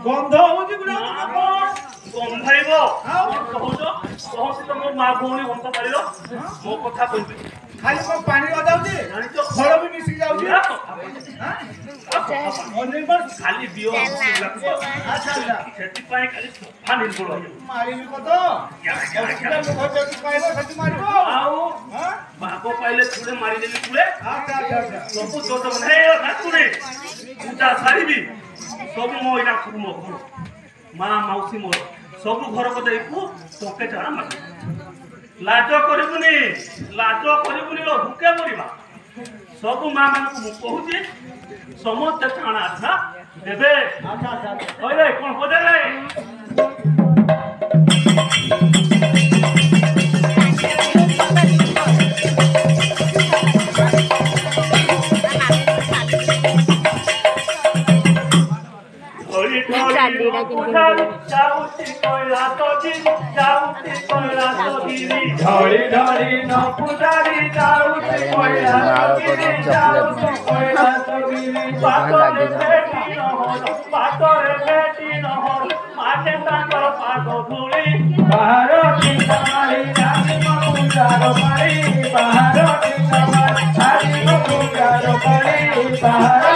गंध होची गुना गंधाइब कहूच कहूच तो मो मां भौणी गंध पाइलो मो कथा कहबी खाली को पानी न जाउची फल भी मिसी जाउची अनिर्भर खाली बियो अच्छा अच्छा खेती पाए खाली सफा निर्भर हो मारिबी को तो क्या लोग जति पाइलो सति मारिबो आउ बाको पाइले छुड़े मारी देली छुड़े अच्छा अच्छा सब तो तो नहीं नातुरे पूजा सारीबी सब मो इना कुमो मां मौसी मोर सब घर को देखू तोके जरा मत लाज करिबुनी लो भूके मरिबा सब मां मान को कहूची समस्त खाना था देबे अच्छा अच्छा ओरे कोन पदे रे ढोली ढोली न पुजारी जाउती कोइला पातरे बेटी न हो माटे तांकर पागो धूली बाहर की समारी रानी मुंडारो पाई बाहर की समारी रानी मुंडारो पाई बाहर